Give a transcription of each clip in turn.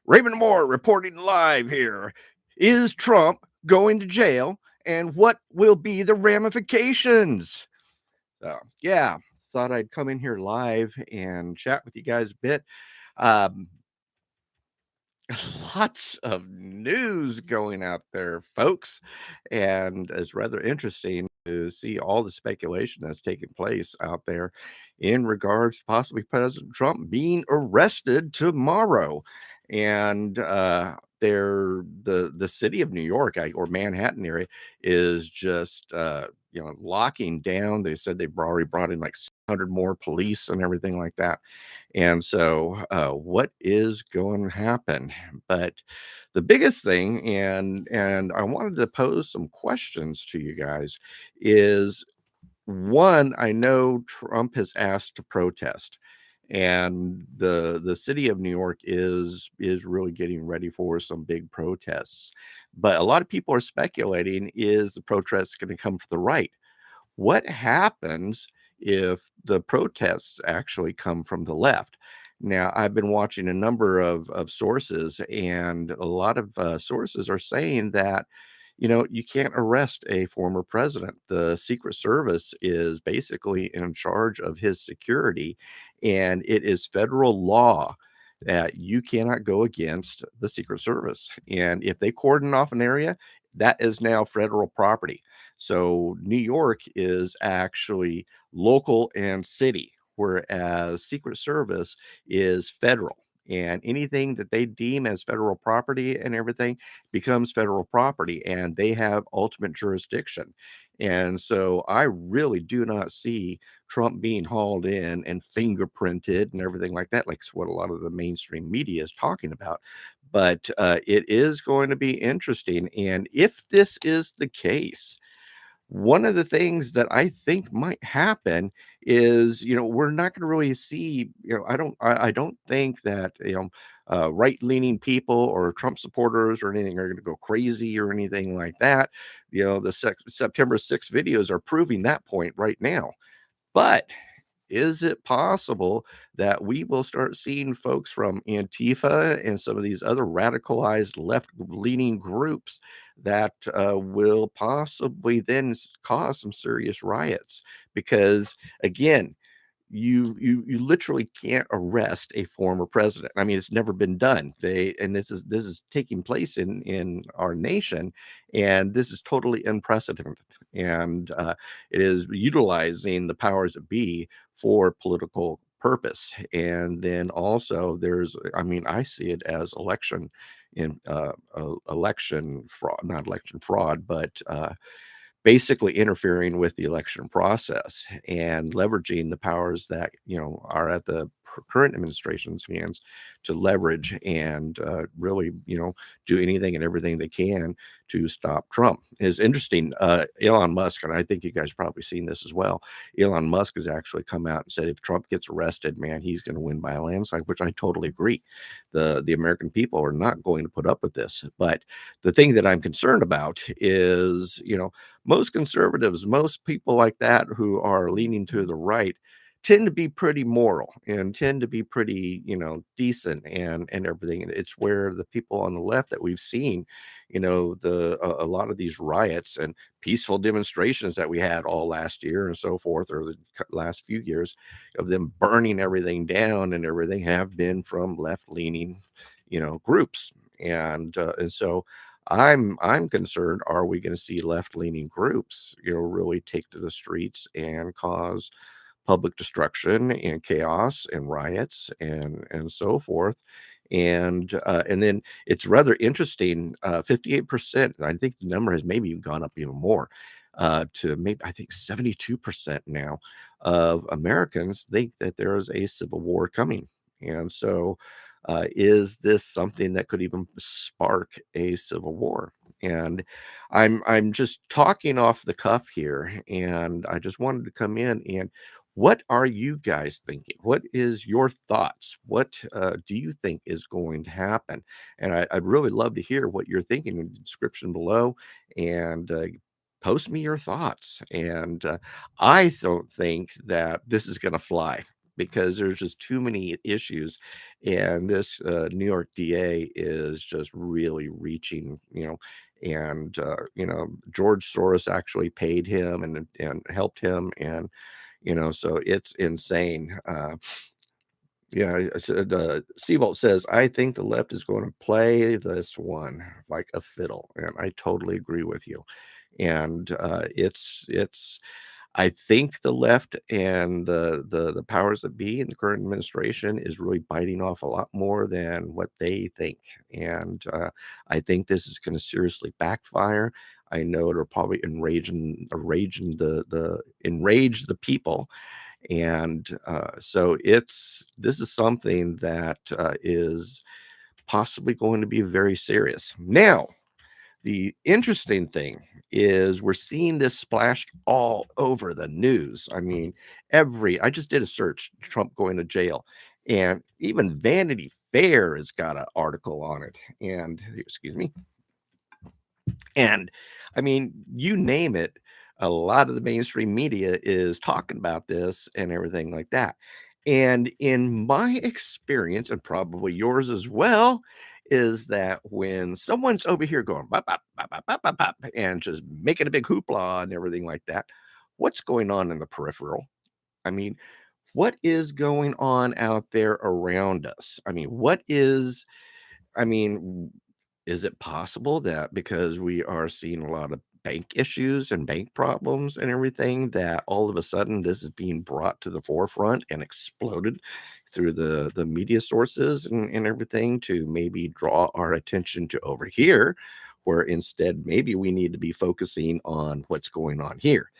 Raymond Mhor reporting live here. Is Trump going to jail? And what will be the ramifications? Yeah, thought I'd come in here live and chat with you guys a bit. Um, Lots of news going out there, folks, and it's rather interesting to see all the speculation that's taking place out there in regards to possibly President Trump being arrested tomorrow. And the city of New York or Manhattan area is just locking down. They said they've already brought in like 600 more police and everything like that. And so, what is going to happen? But the biggest thing, and I wanted to pose some questions to you guys, is one, I know Trump has asked to protest, and the city of New York is really getting ready for some big protests. But a lot of people are speculating, is the protests going to come from the right? What happens if the protests actually come from the left? Now, I've been watching a number of sources, and a lot of sources are saying that, you can't arrest a former president. The Secret Service is basically in charge of his security, and it is federal law that you cannot go against the Secret Service. And if they cordon off an area, that is now federal property. So New York is actually local and city, whereas Secret Service is federal. And anything that they deem as federal property and everything becomes federal property, and they have ultimate jurisdiction. And so I really do not see Trump being hauled in and fingerprinted and everything like that, like what a lot of the mainstream media is talking about. But it is going to be interesting. And if this is the case, one of the things that I think might happen is, we're not going to really see, I don't think that, right-leaning people or Trump supporters or anything are going to go crazy or anything like that. The September 6th videos are proving that point right now. But is it possible that we will start seeing folks from Antifa and some of these other radicalized left-leaning groups that will possibly then cause some serious riots? Because again, you literally can't arrest a former president. I mean, it's never been done. This is taking place in our nation, and this is totally unprecedented. And it is utilizing the powers that be for political purpose. And then also I mean, I see it as election fraud, not election fraud, but basically interfering with the election process and leveraging the powers that are at the current administration's hands to leverage and really do anything and everything they can to stop Trump. Is interesting. Elon Musk, and I think you guys probably seen this as well. Elon Musk has actually come out and said if Trump gets arrested, man, he's going to win by a landslide, which I totally agree. The American people are not going to put up with this. But the thing that I'm concerned about is most conservatives, most people like that who are leaning to the right tend to be pretty moral and tend to be pretty, decent and everything. And it's where the people on the left that we've seen, a lot of these riots and peaceful demonstrations that we had all last year and so forth, or the last few years of them burning everything down and everything have been from left-leaning, groups. And so I'm concerned, are we going to see left-leaning groups, really take to the streets and cause public destruction and chaos and riots and so forth? And then it's rather interesting, 58%, I think the number has maybe even gone up even more, to maybe I think 72% now of Americans think that there is a civil war coming. And so is this something that could even spark a civil war? And I'm just talking off the cuff here, and I just wanted to come in and what are you guys thinking? What is your thoughts? What do you think is going to happen? And I'd really love to hear what you're thinking in the description below, and post me your thoughts. And I don't think that this is going to fly because there's just too many issues. And this New York DA is just really reaching, and George Soros actually paid him and helped him, and so it's insane. Yeah, I said, Seabolt says, "I think the left is going to play this one like a fiddle," and I totally agree with you. And it's I think the left and the powers that be in the current administration is really biting off a lot more than what they think, and I think this is going to seriously backfire. I know it'll probably enrage the people, and so this is something that is possibly going to be very serious. Now, the interesting thing is we're seeing this splashed all over the news. I mean, I just did a search, Trump going to jail, and even Vanity Fair has got an article on it. And excuse me, and I mean, you name it, a lot of the mainstream media is talking about this and everything like that. And in my experience, and probably yours as well, is that when someone's over here going bop, bop, bop, bop, bop, bop, bop, and just making a big hoopla and everything like that, what's going on in the peripheral? I mean, what is going on out there around us? I mean, is it possible that because we are seeing a lot of bank issues and bank problems and everything, that all of a sudden this is being brought to the forefront and exploded through the media sources and everything to maybe draw our attention to over here, where instead maybe we need to be focusing on what's going on here?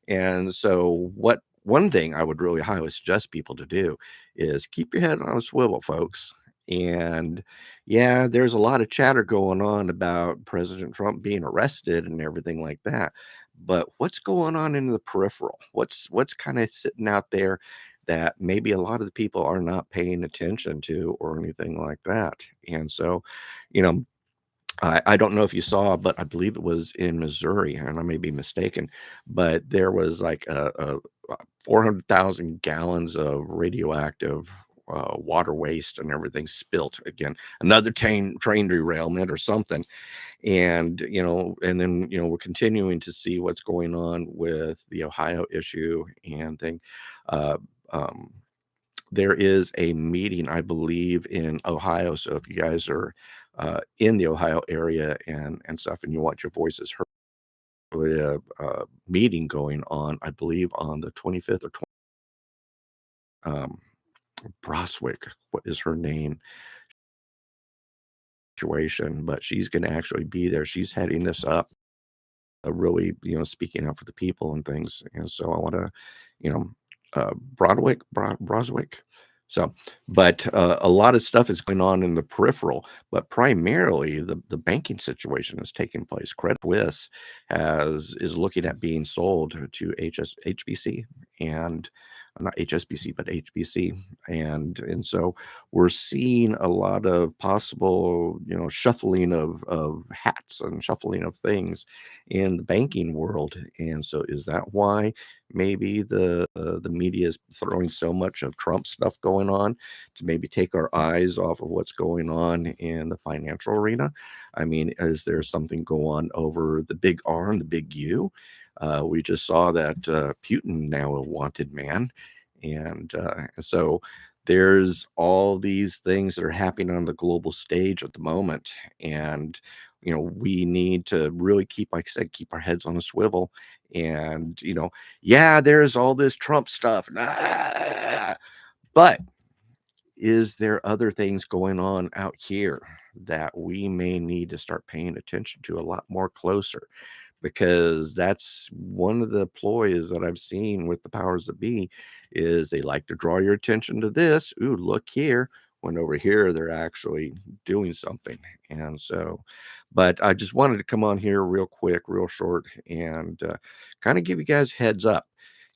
And so, what one thing I would really highly suggest people to do is keep your head on a swivel, folks. And yeah, there's a lot of chatter going on about President Trump being arrested and everything like that. But what's going on in the peripheral? What's kind of sitting out there that maybe a lot of the people are not paying attention to or anything like that? And so, you know, I don't know if you saw, but I believe it was in Missouri, and I may be mistaken, but there was like a 400,000 gallons of radioactive water waste and everything spilt again. Another train derailment or something, and and then we're continuing to see what's going on with the Ohio issue and thing. Uh, um, there is a meeting, I believe, in Ohio. So if you guys are in the Ohio area and stuff, and you want your voices heard, a meeting going on, I believe, on the 25th or 20th. Um, Broswick, what is her name? Situation, but she's going to actually be there. She's heading this up, really, speaking out for the people and things. And so I want to, you know, Broswick. So, but a lot of stuff is going on in the peripheral, but primarily the banking situation is taking place. Credit Suisse is looking at being sold to HBC and not HSBC, but HBC, and so we're seeing a lot of possible, shuffling of hats and shuffling of things in the banking world. And so, is that why maybe the media is throwing so much of Trump stuff going on to maybe take our eyes off of what's going on in the financial arena? I mean, is there something go on over the big R and the big U? We just saw that Putin now a wanted man, and so there's all these things that are happening on the global stage at the moment, and we need to really keep, like I said, keep our heads on a swivel. And yeah, there's all this Trump stuff, but is there other things going on out here that we may need to start paying attention to a lot more closer? Because that's one of the ploys that I've seen with the powers that be is they like to draw your attention to this. Ooh, look here. When over here they're actually doing something. And so, but I just wanted to come on here real quick, real short, and kind of give you guys heads up.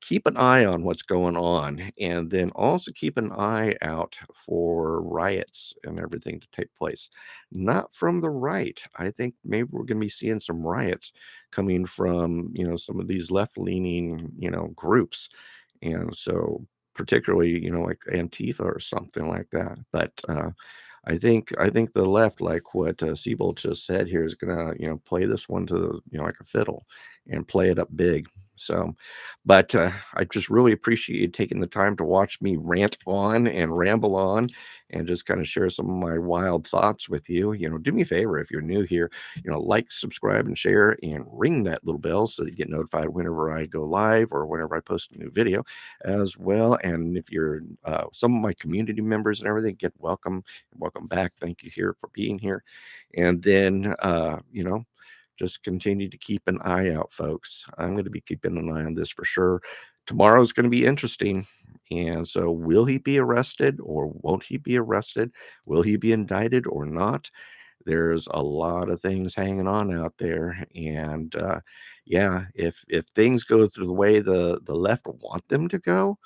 keep an eye on what's going on, and then also keep an eye out for riots and everything to take place. Not from the right. I think maybe we're going to be seeing some riots coming from, some of these left-leaning, groups. And so particularly, like Antifa or something like that. But I think the left, like what Siebel just said here, is gonna play this one to like a fiddle and play it up big. So, but I just really appreciate you taking the time to watch me rant on and ramble on, and just kind of share some of my wild thoughts with you. Do me a favor if you're new here, like, subscribe, and share, and ring that little bell so that you get notified whenever I go live or whenever I post a new video, as well. And if you're some of my community members and everything, get welcome back. Thank you here for being here. And then, just continue to keep an eye out, folks. I'm going to be keeping an eye on this for sure. Tomorrow's going to be interesting. And so, will he be arrested or won't he be arrested? Will he be indicted or not? There's a lot of things hanging on out there. And yeah, if things go through the way the left want them to go,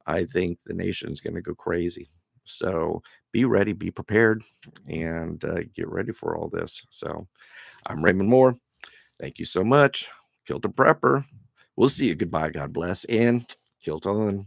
I think the nation's going to go crazy. So be ready, be prepared, and get ready for all this. So I'm Raymond Moore. Thank you so much. Kilt a prepper. We'll see you. Goodbye. God bless. And kilt on.